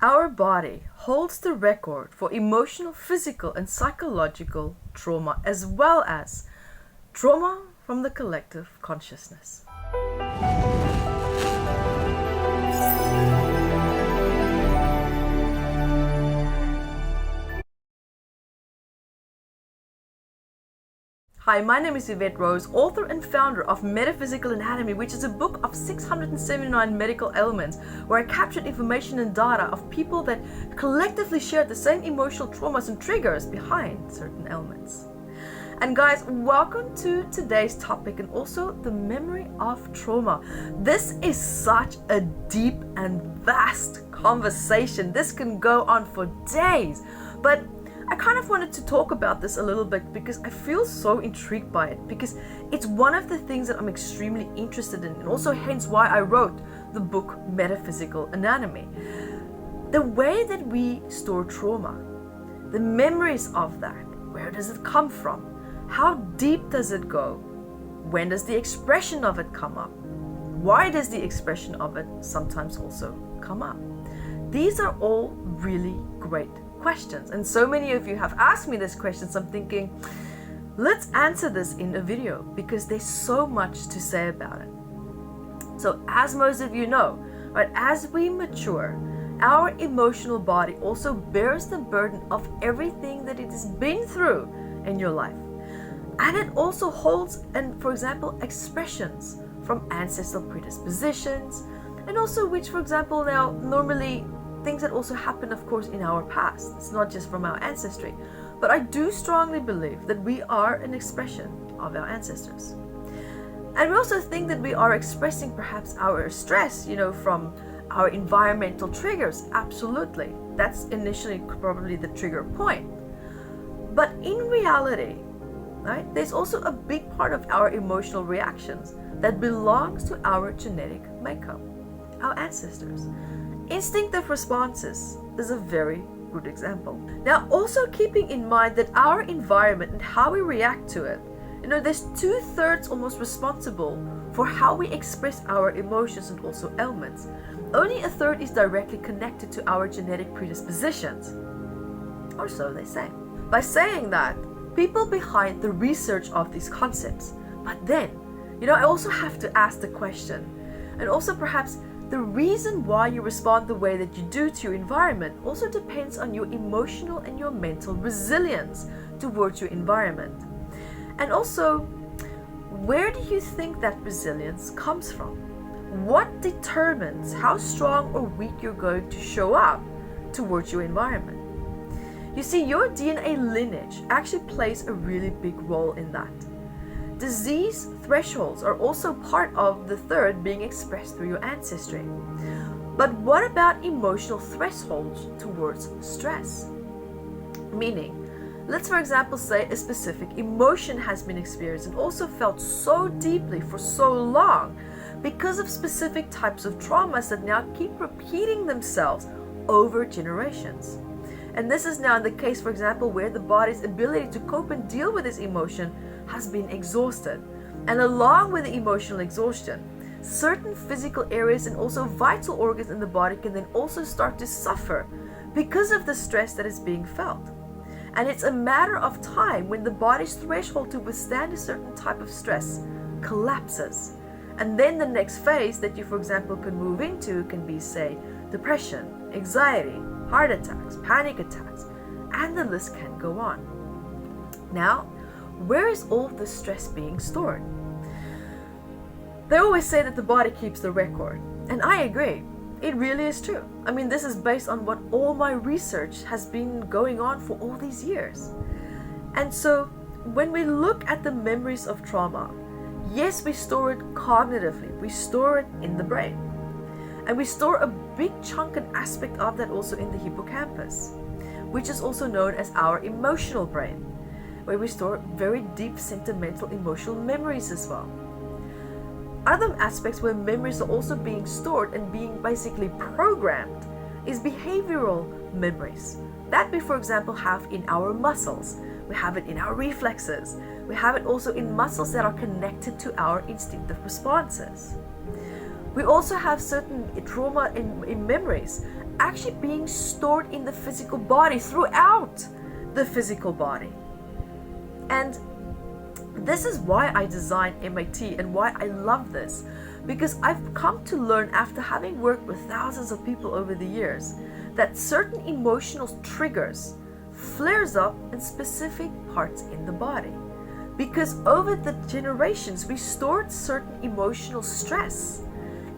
Our body holds the record for emotional, physical, and psychological trauma, as well as trauma from the collective consciousness. Hi, my name is Evette Rose, author and founder of Metaphysical Anatomy, which is a book of 679 medical elements where I captured information and data of people that collectively shared the same emotional traumas and triggers behind certain elements. And guys, welcome to today's topic and also the memory of trauma. This is such a deep and vast conversation. This can go on for days, but I kind of wanted to talk about this a little bit because I feel so intrigued by it, because it's one of the things that I'm extremely interested in, and also hence why I wrote the book Metaphysical Anatomy. The way that we store trauma, the memories of that, where does it come from? How deep does it go? When does the expression of it come up? Why does the expression of it sometimes also come up? These are all really great questions, and so many of you have asked me these questions. I'm thinking, let's answer this in a video because there's so much to say about it. So as most of you know, right, as we mature, our emotional body also bears the burden of everything that it has been through in your life. And it also holds, and for example, expressions from ancestral predispositions, and also which, for example, now normally things that also happen, of course, in our past. It's not just from our ancestry. But I do strongly believe that we are an expression of our ancestors. And we also think that we are expressing perhaps our stress, from our environmental triggers. Absolutely. That's initially probably the trigger point. But in reality, right, there's also a big part of our emotional reactions that belongs to our genetic makeup, our ancestors. Instinctive responses is a very good example. Now, also keeping in mind that our environment and how we react to it, there's 2/3 almost responsible for how we express our emotions and also ailments. Only 1/3 is directly connected to our genetic predispositions, or so they say. By saying that, people behind the research of these concepts, but then, I also have to ask the question, and also perhaps the reason why you respond the way that you do to your environment also depends on your emotional and your mental resilience towards your environment. And also, where do you think that resilience comes from? What determines how strong or weak you're going to show up towards your environment? You see, your DNA lineage actually plays a really big role in that. Disease thresholds are also part of the third being expressed through your ancestry. But what about emotional thresholds towards stress? Meaning, let's for example say a specific emotion has been experienced and also felt so deeply for so long because of specific types of traumas that now keep repeating themselves over generations. And this is now the case, for example, where the body's ability to cope and deal with this emotion has been exhausted. And along with the emotional exhaustion, certain physical areas and also vital organs in the body can then also start to suffer because of the stress that is being felt. And it's a matter of time when the body's threshold to withstand a certain type of stress collapses. And then the next phase that you, for example, can move into can be, say, depression, anxiety, heart attacks, panic attacks, and the list can go on. Now, where is all this stress being stored? They always say that the body keeps the record, and I agree. It really is true. I mean, this is based on what all my research has been going on for all these years. And so, when we look at the memories of trauma, yes, we store it cognitively, we store it in the brain. And we store a big chunk and aspect of that also in the hippocampus, which is also known as our emotional brain, where we store very deep sentimental emotional memories as well. Other aspects where memories are also being stored and being basically programmed is behavioral memories that we, for example, have in our muscles. We have it in our reflexes. We have it also in muscles that are connected to our instinctive responses. We also have certain trauma in memories actually being stored in the physical body, throughout the physical body. And this is why I designed MAT and why I love this, because I've come to learn, after having worked with thousands of people over the years, that certain emotional triggers flares up in specific parts in the body. Because over the generations, we stored certain emotional stress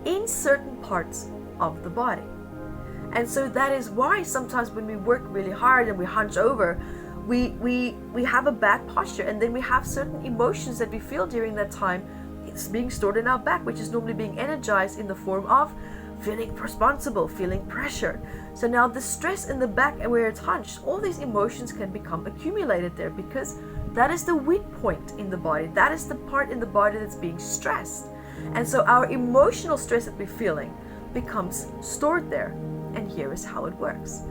in certain parts of the body. And so that is why sometimes when we work really hard and we hunch over, we have a bad posture, and then we have certain emotions that we feel during that time. It's being stored in our back, which is normally being energized in the form of feeling responsible, feeling pressured. So now the stress in the back and where it's hunched, all these emotions can become accumulated there, because that is the weak point in the body. That is the part in the body that's being stressed. And so our emotional stress that we're feeling becomes stored there. And here is how it works.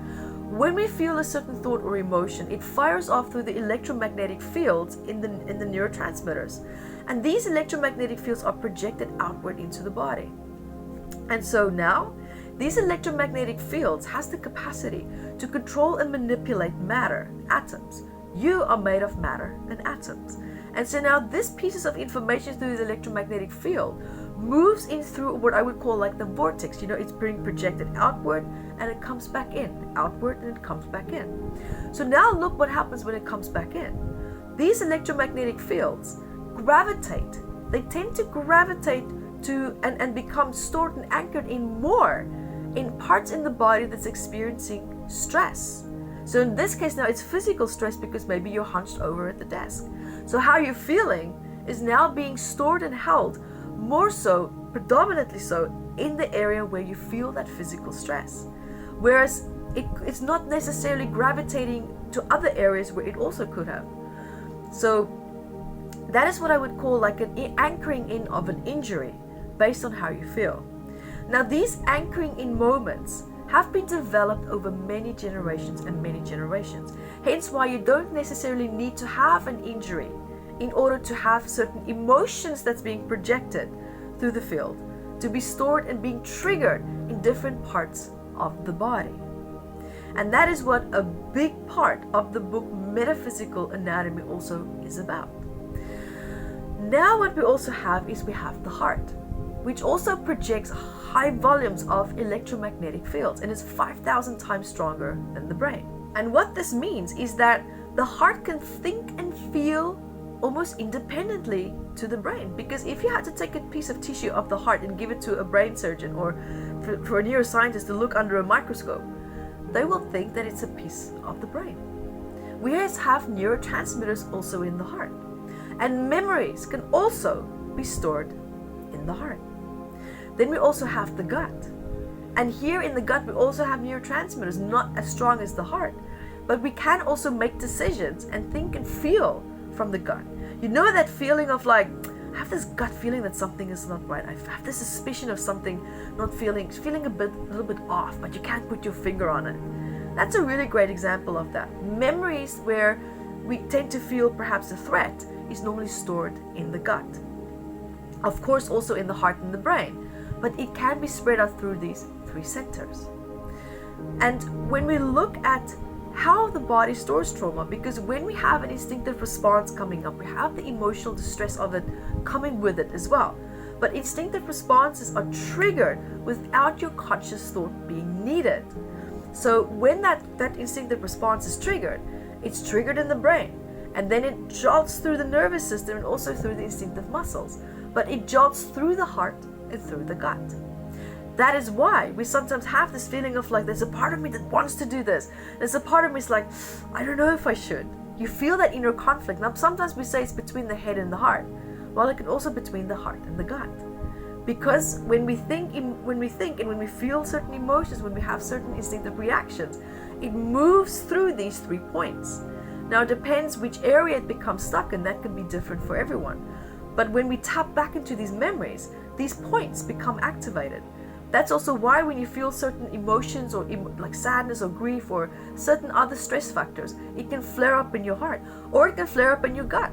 When we feel a certain thought or emotion, it fires off through the electromagnetic fields in the neurotransmitters. And these electromagnetic fields are projected outward into the body. And so now, these electromagnetic fields has the capacity to control and manipulate matter, atoms. You are made of matter and atoms. And so now this pieces of information through the electromagnetic field moves in through what I would call like the vortex. It's being projected outward and it comes back in, outward and it comes back in. So now look what happens when it comes back in. These electromagnetic fields gravitate. They tend to gravitate to and become stored and anchored in more in parts in the body that's experiencing stress. So in this case now it's physical stress, because maybe you're hunched over at the desk. So how you're feeling is now being stored and held more so, predominantly so, in the area where you feel that physical stress. Whereas it's not necessarily gravitating to other areas where it also could have. So that is what I would call like an anchoring in of an injury based on how you feel. Now these anchoring in moments have been developed over many generations and many generations. Hence why you don't necessarily need to have an injury in order to have certain emotions that's being projected through the field to be stored and being triggered in different parts of the body. And that is what a big part of the book Metaphysical Anatomy also is about. Now what we also have is we have the heart, which also projects high volumes of electromagnetic fields and is 5,000 times stronger than the brain. And what this means is that the heart can think and feel almost independently to the brain. Because if you had to take a piece of tissue of the heart and give it to a brain surgeon or for a neuroscientist to look under a microscope, they will think that it's a piece of the brain. We have neurotransmitters also in the heart. And memories can also be stored in the heart. Then we also have the gut. And here in the gut we also have neurotransmitters, not as strong as the heart. But we can also make decisions and think and feel from the gut. You know that feeling of like, I have this gut feeling that something is not right. I have this suspicion of something not feeling a little bit off, but you can't put your finger on it. That's a really great example of that. Memories where we tend to feel perhaps a threat is normally stored in the gut. Of course, also in the heart and the brain, but it can be spread out through these three centers. And when we look at how the body stores trauma, because when we have an instinctive response coming up, we have the emotional distress of it coming with it as well. But instinctive responses are triggered without your conscious thought being needed. So when that instinctive response is triggered, it's triggered in the brain, and then it jolts through the nervous system and also through the instinctive muscles. But it jolts through the heart and through the gut. That is why we sometimes have this feeling of like, there's a part of me that wants to do this. There's a part of me that's like, I don't know if I should. You feel that inner conflict. Now sometimes we say it's between the head and the heart. Well, it can also be between the heart and the gut. Because when we think and when we feel certain emotions, when we have certain instinctive reactions, it moves through these 3 points. Now it depends which area it becomes stuck in. That can be different for everyone. But when we tap back into these memories, these points become activated. That's also why when you feel certain emotions or like sadness or grief or certain other stress factors, it can flare up in your heart or it can flare up in your gut.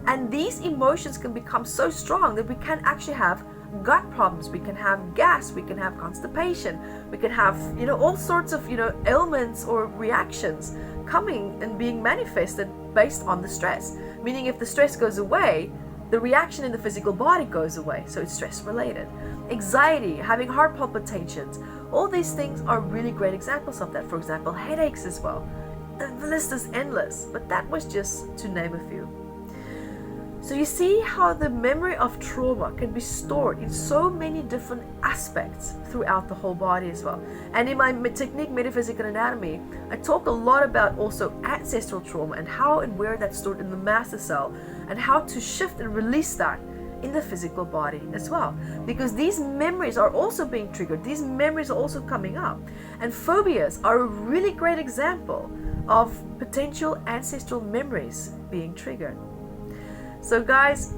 And these emotions can become so strong that we can actually have gut problems, we can have gas, we can have constipation, we can have, all sorts of, ailments or reactions coming and being manifested based on the stress. Meaning if the stress goes away, the reaction in the physical body goes away. So it's stress related. Anxiety, having heart palpitations, all these things are really great examples of that. For example, headaches as well. The list is endless, but that was just to name a few. So you see how the memory of trauma can be stored in so many different aspects throughout the whole body as well. And in my technique, Metaphysical Anatomy, I talk a lot about also ancestral trauma and how and where that's stored in the master cell and how to shift and release that in the physical body as well. Because these memories are also being triggered. These memories are also coming up. And phobias are a really great example of potential ancestral memories being triggered. So guys,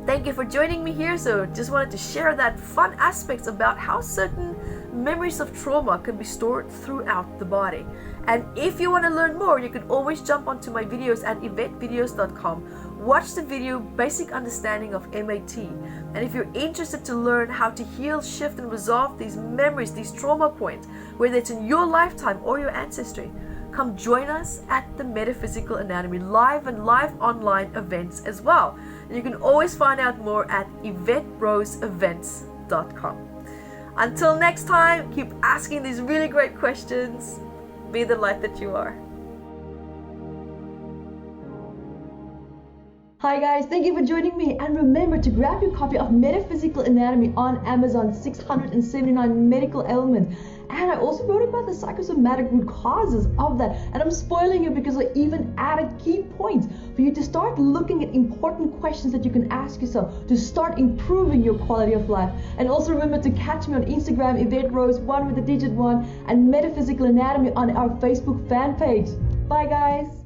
thank you for joining me here. So just wanted to share that fun aspects about how certain memories of trauma can be stored throughout the body. And if you want to learn more, you can always jump onto my videos at evetterose.com. Watch the video Basic Understanding of MAT. And if you're interested to learn how to heal, shift and resolve these memories, these trauma points, whether it's in your lifetime or your ancestry, come join us at the Metaphysical Anatomy live and live online events as well. And you can always find out more at evetteroseevents.com. Until next time, keep asking these really great questions. Be the light that you are. Hi guys, thank you for joining me, and remember to grab your copy of Metaphysical Anatomy on Amazon, 679 medical elements. And I also wrote about the psychosomatic root causes of that, and I'm spoiling it because I even added key points for you to start looking at important questions that you can ask yourself to start improving your quality of life. And also remember to catch me on Instagram, Evette Rose, 1 with the digit 1, and Metaphysical Anatomy on our Facebook fan page. Bye guys!